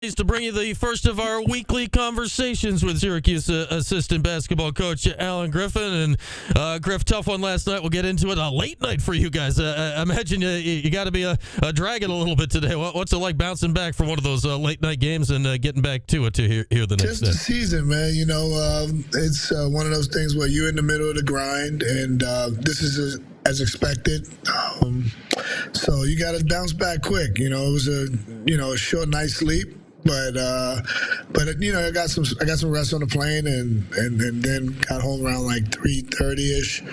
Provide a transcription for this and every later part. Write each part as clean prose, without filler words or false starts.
Pleased to bring you the first of our weekly conversations with Syracuse assistant basketball coach Alan Griffin. And Griff, tough one last night. We'll get into it. A late night for you guys. I imagine you got to be a dragging a little bit today. What's it like bouncing back from one of those late night games and getting back to it to here the next Just day? the season, man. You know, it's one of those things where you're in the middle of the grind, and this is as expected. So you got to bounce back quick. You know, it was a short night's sleep. But you know, I got some rest on the plane, and then got home around like 3:30ish.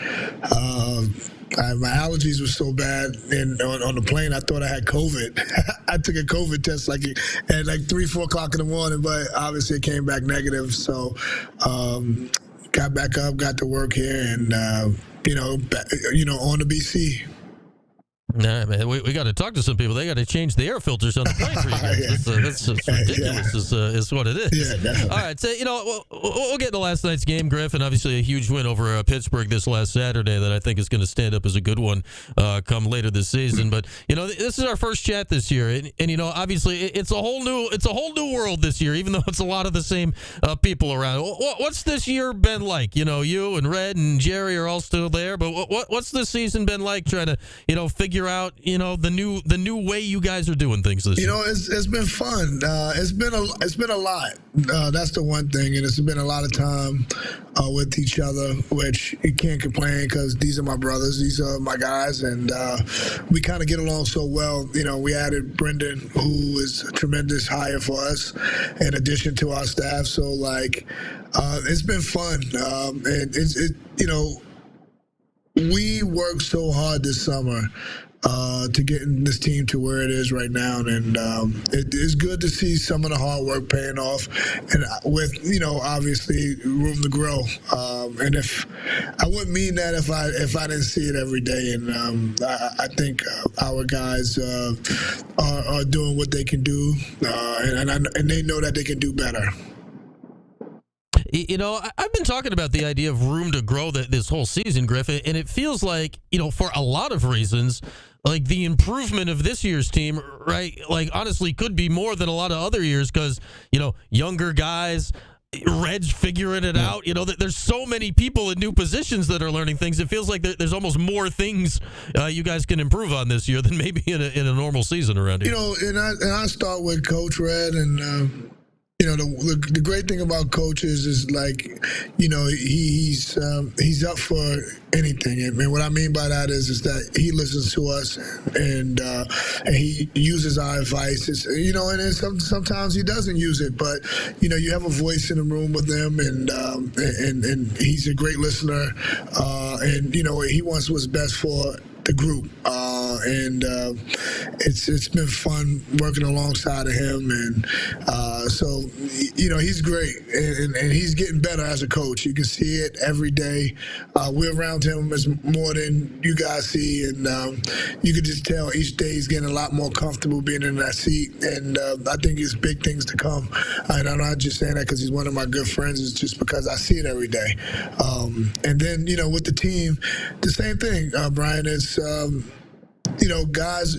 My allergies were so bad, and on the plane, I thought I had COVID. I took a COVID test at 3-4 o'clock in the morning, but obviously it came back negative. So got back up, got to work here, and on to BC. Nah, man, we got to talk to some people. They got to change the air filters on the plane for you guys. That's ridiculous, is what it is. Yeah, definitely. All right, so, we'll get into last night's game, Griff, and obviously a huge win over Pittsburgh this last Saturday that I think is going to stand up as a good one come later this season. But, this is our first chat this year, and obviously it's a whole new world this year, even though it's a lot of the same people around. What's this year been like? You and Red and Jerry are all still there, but what's this season been like trying to, figure out the new way you guys are doing things this year? It's been fun. It's been a lot. That's the one thing, and it's been a lot of time with each other, which you can't complain because these are my brothers, these are my guys, and we kind of get along so well. We added Brendan, who is a tremendous hire for us, in addition to our staff. So it's been fun, and we worked so hard this summer to getting this team to where it is right now, and it is good to see some of the hard work paying off, and with obviously room to grow. And if I wouldn't mean that if I didn't see it every day, and I think our guys are doing what they can do, and they know that they can do better. I've been talking about the idea of room to grow this whole season, Griffin, and it feels like, for a lot of reasons, like the improvement of this year's team, right, honestly could be more than a lot of other years because, younger guys, Red's figuring it out. There's so many people in new positions that are learning things. It feels like there's almost more things you guys can improve on this year than maybe in a normal season around here. And I start with Coach Red, and the great thing about coaches is he's up for anything. And what I mean by that is that he listens to us and he uses our advice. And then sometimes he doesn't use it, but you have a voice in the room with him, and he's a great listener. And he wants what's best for the group, and it's been fun working alongside of him, and so he's great, and he's getting better as a coach. You can see it every day. We're around him as more than you guys see, and you can just tell each day he's getting a lot more comfortable being in that seat, and I think it's big things to come. And I'm not just saying that because he's one of my good friends. It's just because I see it every day. And then with the team, the same thing, Brian. It's guys,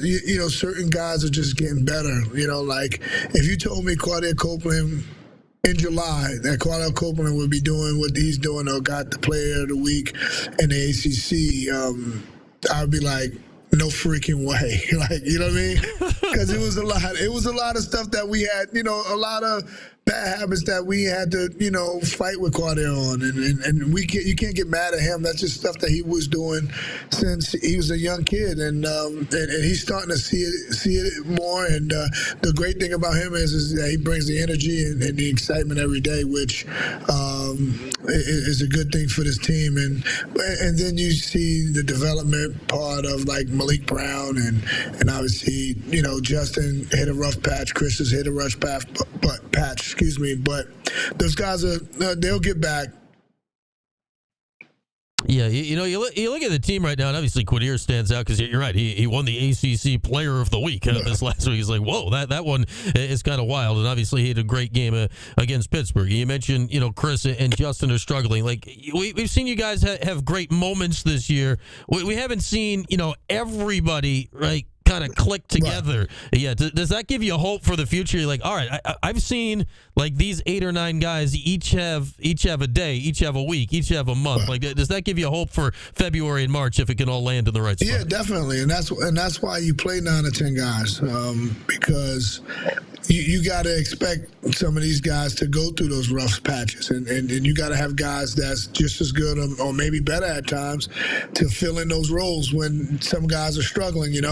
certain guys are just getting better. If you told me Quardell Copeland in July that Quardell Copeland would be doing what he's doing or got the player of the week in the ACC, I'd be like, no freaking way. You know what I mean? Because it was a lot of stuff that we had, a lot of bad habits that we had to, fight with Quardell on, and you can't get mad at him. That's just stuff that he was doing since he was a young kid, and he's starting to see it more. And the great thing about him is that he brings the energy and the excitement every day, which is a good thing for this team. And then you see the development part of Malik Brown, and obviously Justin hit a rough patch, Chris has hit a rough patch. But those guys they'll get back. Yeah, you look at the team right now, and obviously Quadir stands out because you're right. He won the ACC Player of the Week this last week. He's like, whoa, that one is kind of wild. And obviously he had a great game against Pittsburgh. You mentioned, Chris and Justin are struggling. We've seen you guys have great moments this year. We haven't seen, everybody, right, kind of click together. Right. Yeah. Does that give you hope for the future? You're like, all right, I've seen like these 8 or 9 guys each have a day, each have a week, each have a month. Like, does that give you hope for February and March if it can all land in the right spot? Yeah, definitely, and that's why you play 9 or 10 guys, because you got to expect some of these guys to go through those rough patches, and you got to have guys that's just as good or maybe better at times to fill in those roles when some guys are struggling, and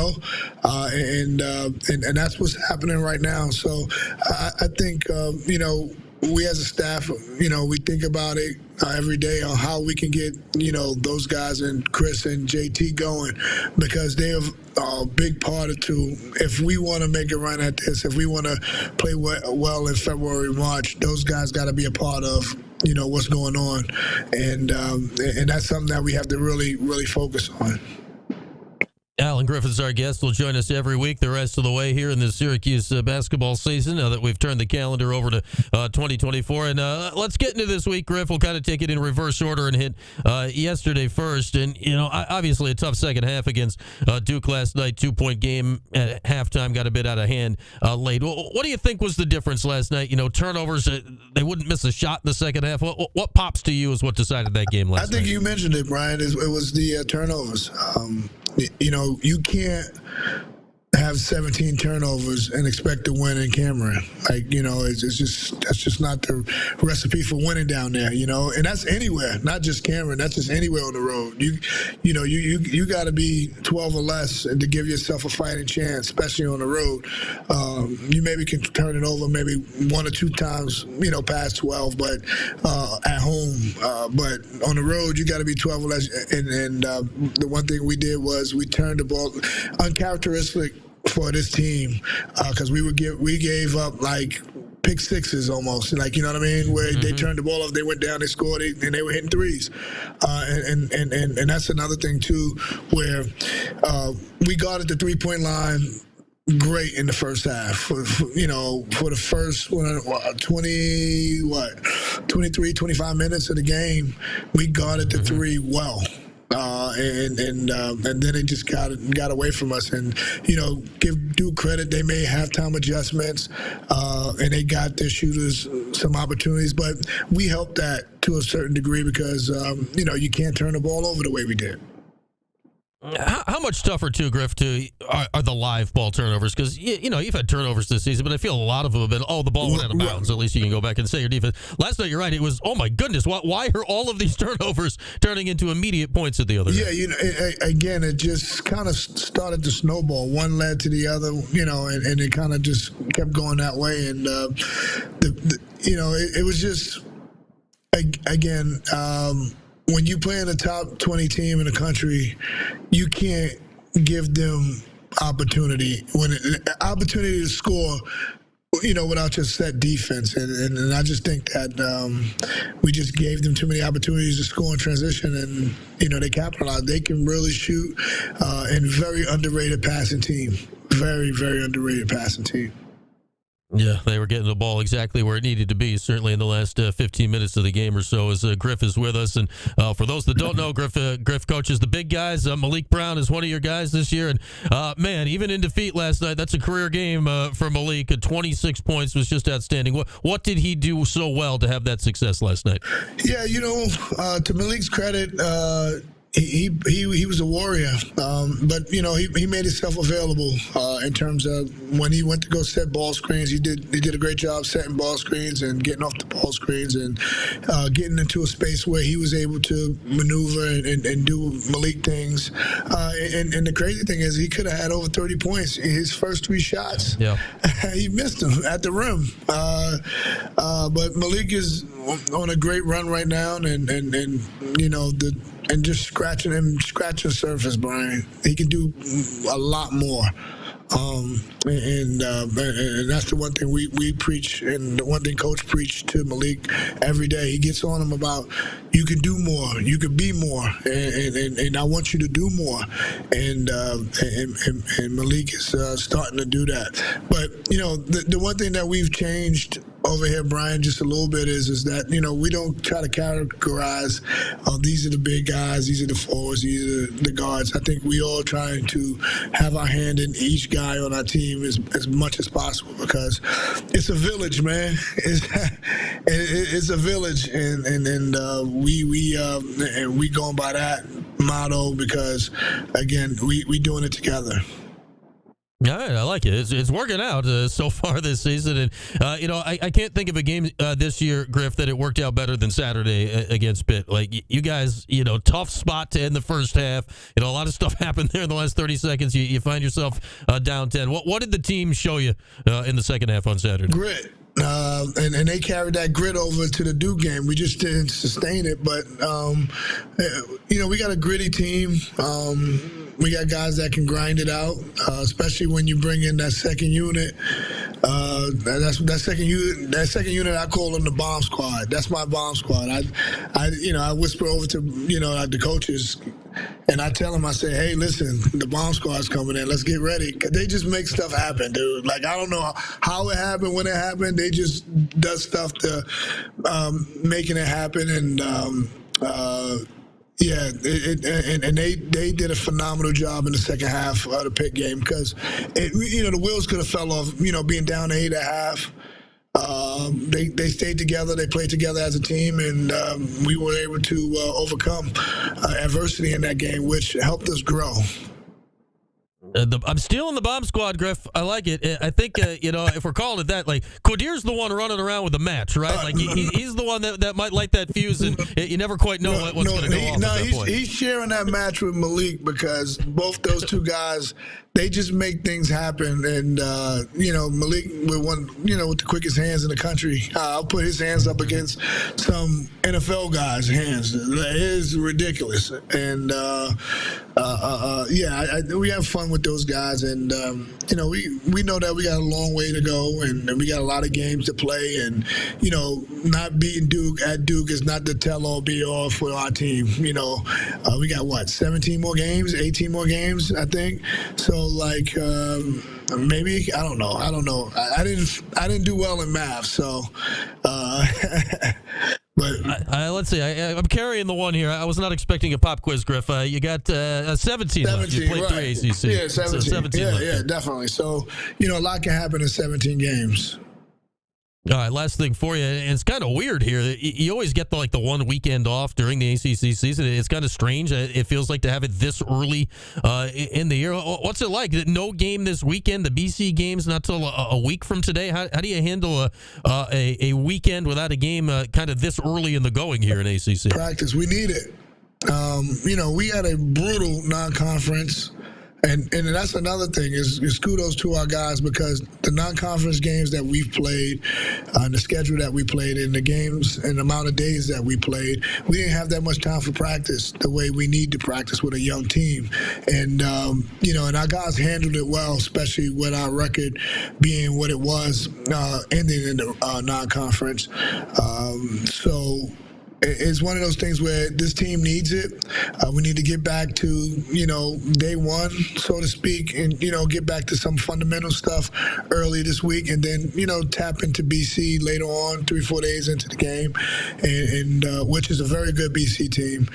that's what's happening right now. So I think we as a staff, we think about it every day on how we can get, those guys and Chris and JT going, because they have a big part of too. If we want to make a run at this, if we want to play well in February, March, those guys got to be a part of, what's going on. And that's something that we have to really, really focus on. Alan Griffin's our guest. Will join us every week the rest of the way here in the Syracuse basketball season, now that we've turned the calendar over to 2024. And let's get into this week, Griff. We'll kind of take it in reverse order and hit yesterday first. And, obviously a tough second half against Duke last night. 2-point game at halftime, got a bit out of hand late. What do you think was the difference last night? Turnovers, they wouldn't miss a shot in the second half. What pops to you is what decided that game last night? I think you mentioned it, Brian. It was the turnovers. You can't have 17 turnovers and expect to win in Cameron. That's just not the recipe for winning down there, and that's anywhere, not just Cameron, that's just anywhere on the road. You got to be 12 or less to give yourself a fighting chance, especially on the road. You maybe can turn it over maybe 1 or 2 times, past 12, but at home. But on the road, you got to be 12 or less. And the one thing we did was we turned the ball uncharacteristic for this team, because we gave up like pick sixes almost, like, you know what I mean, where they turned the ball off, they went down, they scored, and they were hitting threes, and that's another thing too, where we guarded the 3-point line great in the first half. For the first 23, 25 minutes of the game, we guarded the 3 well. And then it just got away from us. And give Duke credit, they made halftime adjustments, and they got their shooters some opportunities. But we helped that to a certain degree because you can't turn the ball over the way we did. How much tougher, too, Griff, are the live ball turnovers? Because, you've had turnovers this season, but I feel a lot of them have been, the ball went out of bounds. At least you can go back and say your defense. Last night, you're right, it was, oh, my goodness, why are all of these turnovers turning into immediate points at the other end? Yeah, again, it just kind of started to snowball. One led to the other, and it kind of just kept going that way. And, it was just, again, when you play in the top 20 team in the country, you can't give them opportunity opportunity to score, without just set defense. And I just think that we just gave them too many opportunities to score in transition, and they capitalized. They can really shoot, and very underrated passing team. Very, very underrated passing team. Yeah, they were getting the ball exactly where it needed to be, certainly in the last 15 minutes of the game or so, as Griff is with us. And for those that don't know, Griff coaches the big guys. Malik Brown is one of your guys this year. And, man, even in defeat last night, that's a career game for Malik. 26 points was just outstanding. What did he do so well to have that success last night? Yeah, to Malik's credit, he was a warrior, but he made himself available in terms of when he went to go set ball screens. He did a great job setting ball screens and getting off the ball screens and getting into a space where he was able to maneuver and do Malik things. And the crazy thing is, he could have had over 30 points in his first 3 shots. Yeah, he missed them at the rim. But Malik is on a great run right now, and just scratching the surface, Brian. He can do a lot more. And that's the one thing we preach, and the one thing Coach preached to Malik every day. He gets on him about, you can do more, you can be more, and I want you to do more. And Malik is starting to do that. But the one thing that we've changed over here, Brian, just a little bit is that, we don't try to categorize, these are the big guys, these are the forwards, these are the guards. I think we all trying to have our hand in each guy on our team as much as possible, because it's a village, man. It's a village, and we going by that motto because, again, we doing it together. All right, I like it. It's working out so far this season, and I can't think of a game this year, Griff, that it worked out better than Saturday against Pitt. Like you guys, tough spot to end the first half. A lot of stuff happened there in the last 30 seconds. You find yourself down 10. What did the team show you in the second half on Saturday? Grit. And they carried that grit over to the Duke game. We just didn't sustain it, but we got a gritty team. We got guys that can grind it out, especially when you bring in that second unit. That second unit, I call them the bomb squad. That's my bomb squad. I whisper over to the coaches, and I tell them, I say, hey, listen, the bomb squad's coming in. Let's get ready. 'Cause they just make stuff happen, dude. Like, I don't know how it happened, when it happened. They just does stuff to making it happen, and they did a phenomenal job in the second half of the Pitt game, because the wheels could have fell off. Being down 8 at half. They stayed together. They played together as a team, and we were able to overcome adversity in that game, which helped us grow. I'm stealing the bomb squad, Griff. I like it. I think, if we're calling it that, like, Quadir's the one running around with the match, right? Like, he's the one that might light that fuse, and you never quite know what's going to go off at that point. He's sharing that match with Malik, because both those two guys, they just make things happen. And, Malik with the quickest hands in the country. I'll put his hands up against some NFL guys' hands. It is ridiculous. And, we have fun with those guys. And, we know that we got a long way to go, and we got a lot of games to play. And, not beating Duke at Duke is not the tell-all, be-all for our team. We got, 17 more games, 18 more games, I think. So, maybe, I don't know. I didn't do well in math, so. But let's see. I'm carrying the one here. I was not expecting a pop quiz, Griff. You got 17 left. You played right. 3 ACC. Yeah, 17. So 17 left. Yeah, definitely. So, a lot can happen in 17 games. All right, last thing for you, and it's kind of weird here. You always get the 1 weekend off during the ACC season. It's kind of strange. It feels like to have it this early in the year. What's it like? No game this weekend. The BC game's not till a week from today. How do you handle a weekend without a game kind of this early in the going here in ACC? Practice. We need it. We had a brutal non-conference. And that's another thing is kudos to our guys, because the non-conference games that we've played, the schedule that we played in, the games and the amount of days that we played, we didn't have that much time for practice the way we need to practice with a young team. And, and our guys handled it well, especially with our record being what it was, ending in the non-conference. It's one of those things where this team needs it. We need to get back to, day one, so to speak, and, get back to some fundamental stuff early this week, and then, tap into BC later on, 3-4 days into the game, and which is a very good BC team.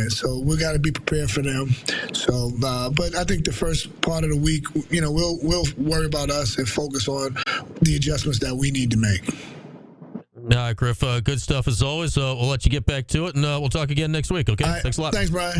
So we got to be prepared for them. So, but I think the first part of the week, we'll worry about us and focus on the adjustments that we need to make. All right, Griff, good stuff as always. We'll let you get back to it, and we'll talk again next week, okay? Right. Thanks a lot. Thanks, Brian.